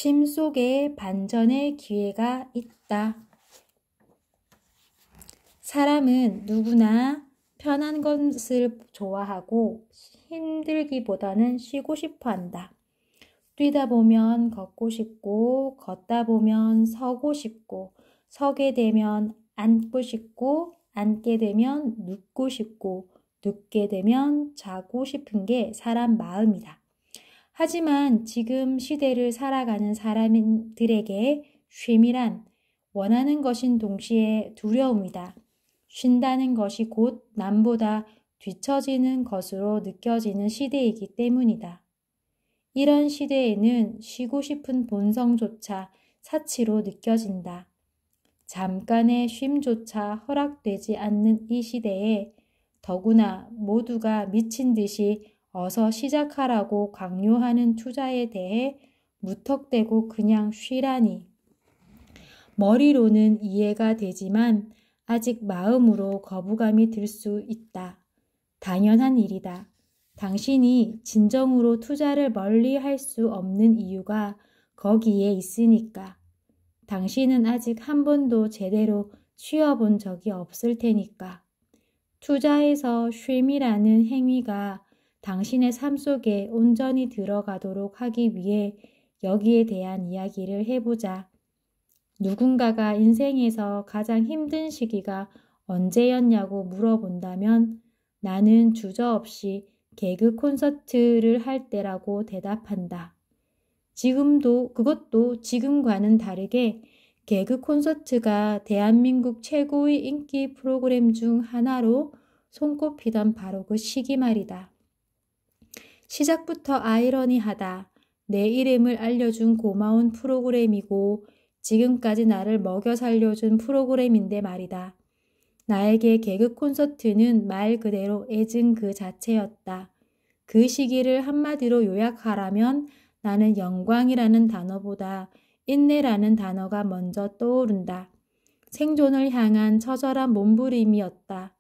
쉼 속에 반전의 기회가 있다. 사람은 누구나 편한 것을 좋아하고 힘들기보다는 쉬고 싶어 한다. 뛰다 보면 걷고 싶고, 걷다 보면 서고 싶고, 서게 되면 앉고 싶고, 앉게 되면 눕고 싶고, 눕게 되면 자고 싶은 게 사람 마음이다. 하지만 지금 시대를 살아가는 사람들에게 쉼이란 원하는 것인 동시에 두려움이다. 쉰다는 것이 곧 남보다 뒤처지는 것으로 느껴지는 시대이기 때문이다. 이런 시대에는 쉬고 싶은 본성조차 사치로 느껴진다. 잠깐의 쉼조차 허락되지 않는 이 시대에 더구나 모두가 미친 듯이 어서 시작하라고 강요하는 투자에 대해 무턱대고 그냥 쉬라니. 머리로는 이해가 되지만 아직 마음으로 거부감이 들 수 있다. 당연한 일이다. 당신이 진정으로 투자를 멀리 할 수 없는 이유가 거기에 있으니까. 당신은 아직 한 번도 제대로 쉬어본 적이 없을 테니까. 투자에서 쉼이라는 행위가 당신의 삶 속에 온전히 들어가도록 하기 위해 여기에 대한 이야기를 해보자. 누군가가 인생에서 가장 힘든 시기가 언제였냐고 물어본다면 나는 주저없이 개그 콘서트를 할 때라고 대답한다. 그것도 지금과는 다르게 개그 콘서트가 대한민국 최고의 인기 프로그램 중 하나로 손꼽히던 바로 그 시기 말이다. 시작부터 아이러니하다. 내 이름을 알려준 고마운 프로그램이고 지금까지 나를 먹여 살려준 프로그램인데 말이다. 나에게 개그 콘서트는 말 그대로 애증 그 자체였다. 그 시기를 한마디로 요약하라면 나는 영광이라는 단어보다 인내라는 단어가 먼저 떠오른다. 생존을 향한 처절한 몸부림이었다.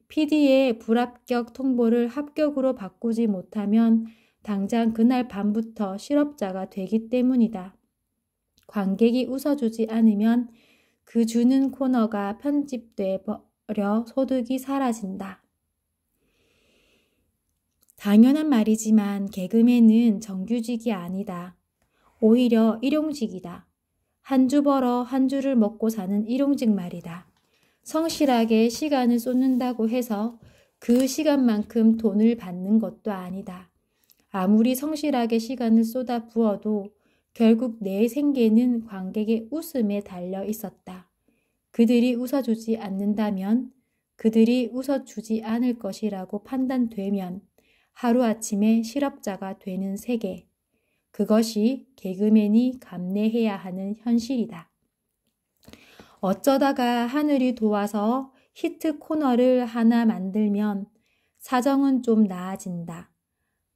PD의 불합격 통보를 합격으로 바꾸지 못하면 당장 그날 밤부터 실업자가 되기 때문이다. 관객이 웃어주지 않으면 그 주는 코너가 편집돼 버려 소득이 사라진다. 당연한 말이지만 개그맨은 정규직이 아니다. 오히려 일용직이다. 한 주 벌어 한 주를 먹고 사는 일용직 말이다. 성실하게 시간을 쏟는다고 해서 그 시간만큼 돈을 받는 것도 아니다. 아무리 성실하게 시간을 쏟아 부어도 결국 내 생계는 관객의 웃음에 달려 있었다. 그들이 웃어주지 않는다면, 그들이 웃어주지 않을 것이라고 판단되면 하루아침에 실업자가 되는 세계. 그것이 개그맨이 감내해야 하는 현실이다. 어쩌다가 하늘이 도와서 히트 코너를 하나 만들면 사정은 좀 나아진다.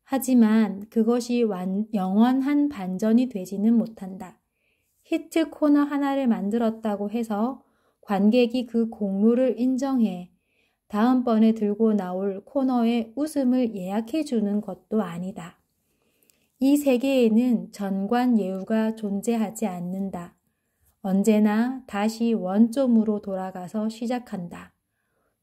하지만 그것이 영원한 반전이 되지는 못한다. 히트 코너 하나를 만들었다고 해서 관객이 그 공로를 인정해 다음번에 들고 나올 코너의 웃음을 예약해 주는 것도 아니다. 이 세계에는 전관예우가 존재하지 않는다. 언제나 다시 원점으로 돌아가서 시작한다.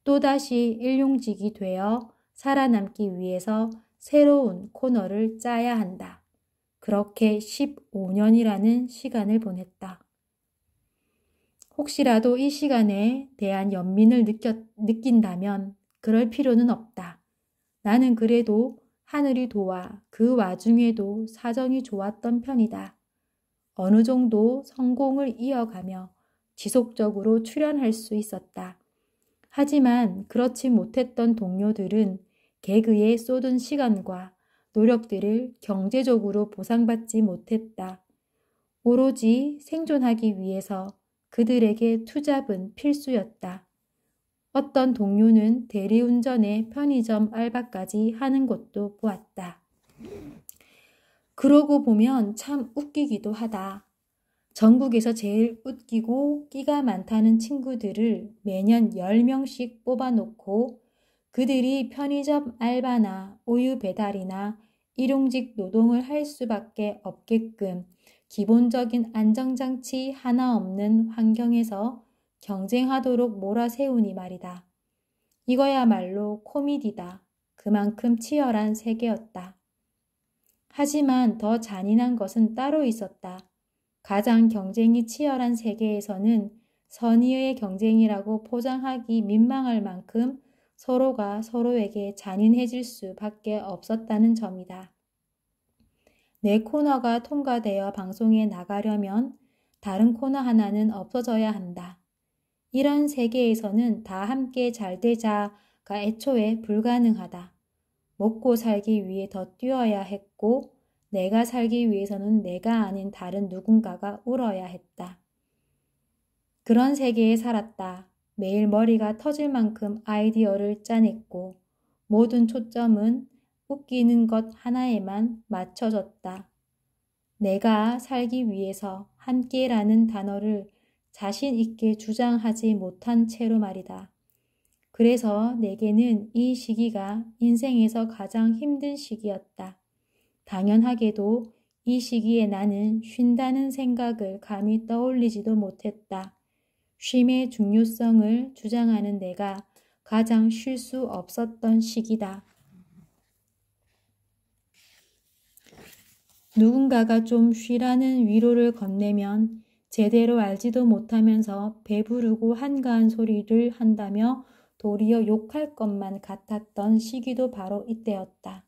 또다시 일용직이 되어 살아남기 위해서 새로운 코너를 짜야 한다. 그렇게 15년이라는 시간을 보냈다. 혹시라도 이 시간에 대한 연민을 느낀다면 그럴 필요는 없다. 나는 그래도 하늘이 도와 그 와중에도 사정이 좋았던 편이다. 어느 정도 성공을 이어가며 지속적으로 출연할 수 있었다. 하지만 그렇지 못했던 동료들은 개그에 쏟은 시간과 노력들을 경제적으로 보상받지 못했다. 오로지 생존하기 위해서 그들에게 투잡은 필수였다. 어떤 동료는 대리운전에 편의점 알바까지 하는 것도 보았다. 그러고 보면 참 웃기기도 하다. 전국에서 제일 웃기고 끼가 많다는 친구들을 매년 10명씩 뽑아놓고 그들이 편의점 알바나 우유 배달이나 일용직 노동을 할 수밖에 없게끔 기본적인 안정장치 하나 없는 환경에서 경쟁하도록 몰아세우니 말이다. 이거야말로 코미디다. 그만큼 치열한 세계였다. 하지만 더 잔인한 것은 따로 있었다. 가장 경쟁이 치열한 세계에서는 선의의 경쟁이라고 포장하기 민망할 만큼 서로가 서로에게 잔인해질 수밖에 없었다는 점이다. 내 코너가 통과되어 방송에 나가려면 다른 코너 하나는 없어져야 한다. 이런 세계에서는 다 함께 잘 되자가 애초에 불가능하다. 먹고 살기 위해 더 뛰어야 했고 내가 살기 위해서는 내가 아닌 다른 누군가가 울어야 했다. 그런 세계에 살았다. 매일 머리가 터질 만큼 아이디어를 짜냈고 모든 초점은 웃기는 것 하나에만 맞춰졌다. 내가 살기 위해서 함께라는 단어를 자신 있게 주장하지 못한 채로 말이다. 그래서 내게는 이 시기가 인생에서 가장 힘든 시기였다. 당연하게도 이 시기에 나는 쉰다는 생각을 감히 떠올리지도 못했다. 쉼의 중요성을 주장하는 내가 가장 쉴 수 없었던 시기다. 누군가가 좀 쉬라는 위로를 건네면 제대로 알지도 못하면서 배부르고 한가한 소리를 한다며 도리어 욕할 것만 같았던 시기도 바로 이때였다.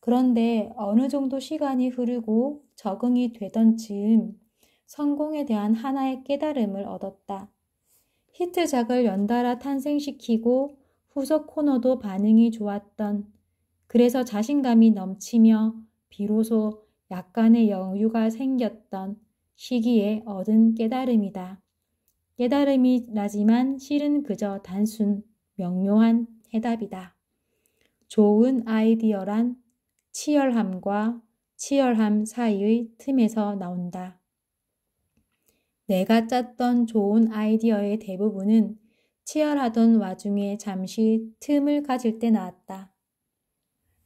그런데 어느 정도 시간이 흐르고 적응이 되던 즈음 성공에 대한 하나의 깨달음을 얻었다. 히트작을 연달아 탄생시키고 후속 코너도 반응이 좋았던, 그래서 자신감이 넘치며 비로소 약간의 여유가 생겼던 시기에 얻은 깨달음이다. 깨달음이라지만 실은 그저 단순, 명료한 해답이다. 좋은 아이디어란 치열함과 치열함 사이의 틈에서 나온다. 내가 짰던 좋은 아이디어의 대부분은 치열하던 와중에 잠시 틈을 가질 때 나왔다.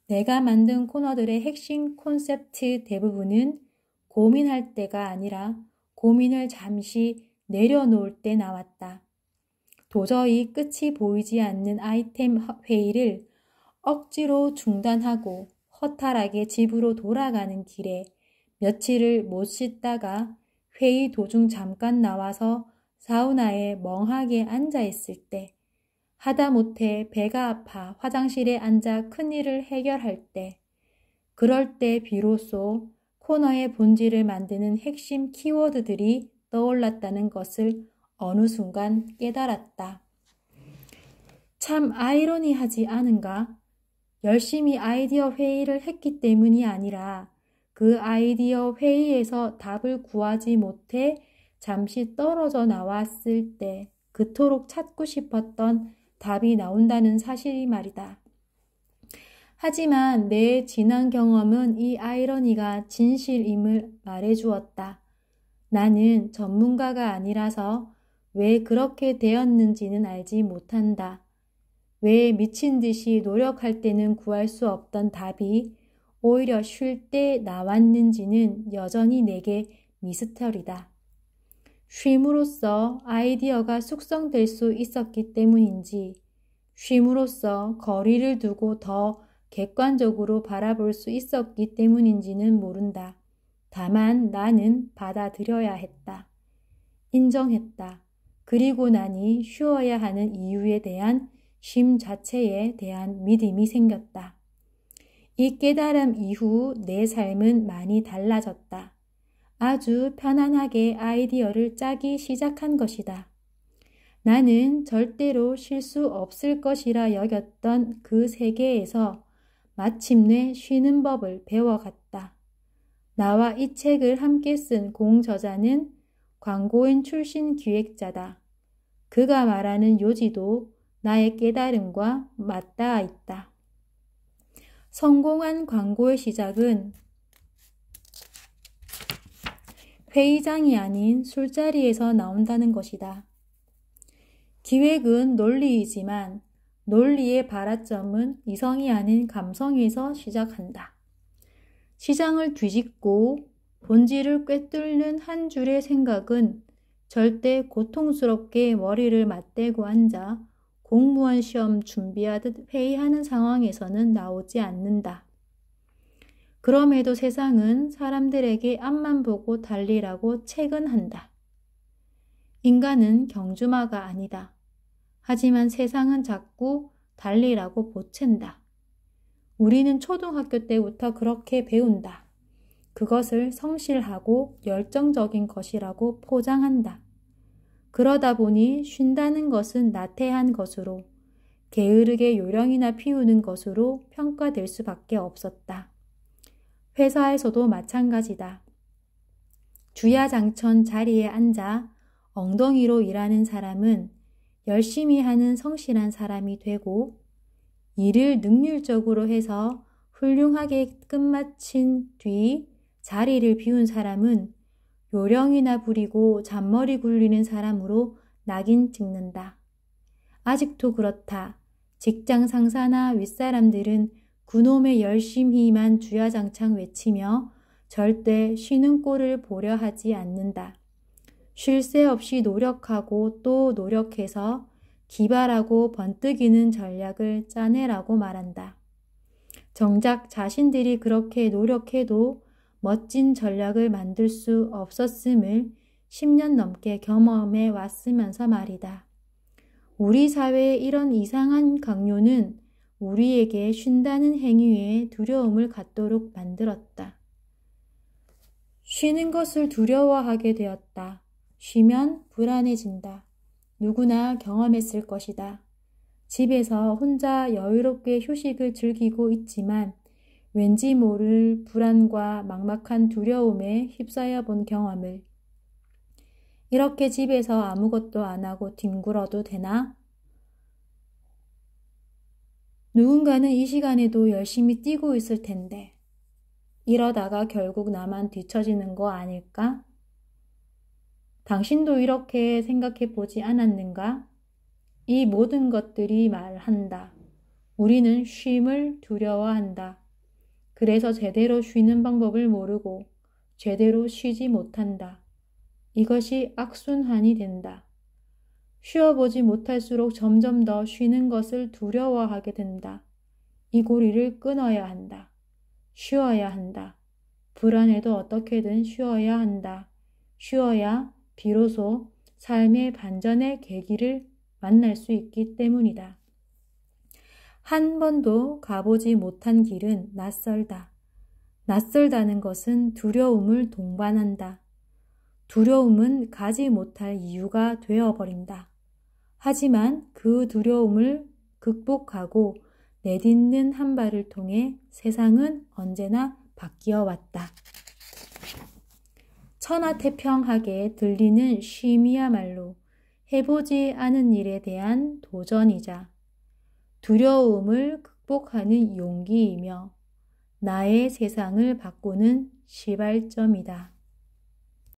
내가 만든 코너들의 핵심 콘셉트 대부분은 고민할 때가 아니라 고민을 잠시 내려놓을 때 나왔다. 도저히 끝이 보이지 않는 아이템 회의를 억지로 중단하고 허탈하게 집으로 돌아가는 길에 며칠을 못 씻다가 회의 도중 잠깐 나와서 사우나에 멍하게 앉아 있을 때, 하다못해 배가 아파 화장실에 앉아 큰일을 해결할 때, 그럴 때 비로소 코너의 본질을 만드는 핵심 키워드들이 떠올랐다는 것을 어느 순간 깨달았다. 참 아이러니하지 않은가? 열심히 아이디어 회의를 했기 때문이 아니라 그 아이디어 회의에서 답을 구하지 못해 잠시 떨어져 나왔을 때 그토록 찾고 싶었던 답이 나온다는 사실이 말이다. 하지만 내 지난 경험은 이 아이러니가 진실임을 말해주었다. 나는 전문가가 아니라서 왜 그렇게 되었는지는 알지 못한다. 왜 미친 듯이 노력할 때는 구할 수 없던 답이 오히려 쉴 때 나왔는지는 여전히 내게 미스터리다. 쉼으로써 아이디어가 숙성될 수 있었기 때문인지, 쉼으로써 거리를 두고 더 객관적으로 바라볼 수 있었기 때문인지는 모른다. 다만 나는 받아들여야 했다. 인정했다. 그리고 나니 쉬어야 하는 이유에 대한 쉼 자체에 대한 믿음이 생겼다. 이 깨달음 이후 내 삶은 많이 달라졌다. 아주 편안하게 아이디어를 짜기 시작한 것이다. 나는 절대로 쉴 수 없을 것이라 여겼던 그 세계에서 마침내 쉬는 법을 배워갔다. 나와 이 책을 함께 쓴 공저자는 광고인 출신 기획자다. 그가 말하는 요지도 나의 깨달음과 맞닿아 있다. 성공한 광고의 시작은 회의장이 아닌 술자리에서 나온다는 것이다. 기획은 논리이지만 논리의 발화점은 이성이 아닌 감성에서 시작한다. 시장을 뒤집고 본질을 꿰뚫는 한 줄의 생각은 절대 고통스럽게 머리를 맞대고 앉아 공무원 시험 준비하듯 회의하는 상황에서는 나오지 않는다. 그럼에도 세상은 사람들에게 앞만 보고 달리라고 체근한다. 인간은 경주마가 아니다. 하지만 세상은 자꾸 달리라고 보챈다. 우리는 초등학교 때부터 그렇게 배운다. 그것을 성실하고 열정적인 것이라고 포장한다. 그러다 보니 쉰다는 것은 나태한 것으로, 게으르게 요령이나 피우는 것으로 평가될 수밖에 없었다. 회사에서도 마찬가지다. 주야장천 자리에 앉아 엉덩이로 일하는 사람은 열심히 하는 성실한 사람이 되고, 일을 능률적으로 해서 훌륭하게 끝마친 뒤 자리를 비운 사람은 요령이나 부리고 잔머리 굴리는 사람으로 낙인 찍는다. 아직도 그렇다. 직장 상사나 윗사람들은 그놈의 열심히만 주야장창 외치며 절대 쉬는 꼴을 보려 하지 않는다. 쉴 새 없이 노력하고 또 노력해서 기발하고 번뜩이는 전략을 짜내라고 말한다. 정작 자신들이 그렇게 노력해도 멋진 전략을 만들 수 없었음을 10년 넘게 경험해 왔으면서 말이다. 우리 사회의 이런 이상한 강요는 우리에게 쉰다는 행위에 두려움을 갖도록 만들었다. 쉬는 것을 두려워하게 되었다. 쉬면 불안해진다. 누구나 경험했을 것이다. 집에서 혼자 여유롭게 휴식을 즐기고 있지만 왠지 모를 불안과 막막한 두려움에 휩싸여 본 경험을. 이렇게 집에서 아무것도 안 하고 뒹굴어도 되나? 누군가는 이 시간에도 열심히 뛰고 있을 텐데 이러다가 결국 나만 뒤처지는 거 아닐까? 당신도 이렇게 생각해 보지 않았는가? 이 모든 것들이 말한다. 우리는 쉼을 두려워한다. 그래서 제대로 쉬는 방법을 모르고 제대로 쉬지 못한다. 이것이 악순환이 된다. 쉬어보지 못할수록 점점 더 쉬는 것을 두려워하게 된다. 이 고리를 끊어야 한다. 쉬어야 한다. 불안해도 어떻게든 쉬어야 한다. 쉬어야 비로소 삶의 반전의 계기를 만날 수 있기 때문이다. 한 번도 가보지 못한 길은 낯설다. 낯설다는 것은 두려움을 동반한다. 두려움은 가지 못할 이유가 되어버린다. 하지만 그 두려움을 극복하고 내딛는 한 발을 통해 세상은 언제나 바뀌어 왔다. 천하태평하게 들리는 쉼이야말로 해보지 않은 일에 대한 도전이자 두려움을 극복하는 용기이며 나의 세상을 바꾸는 시발점이다.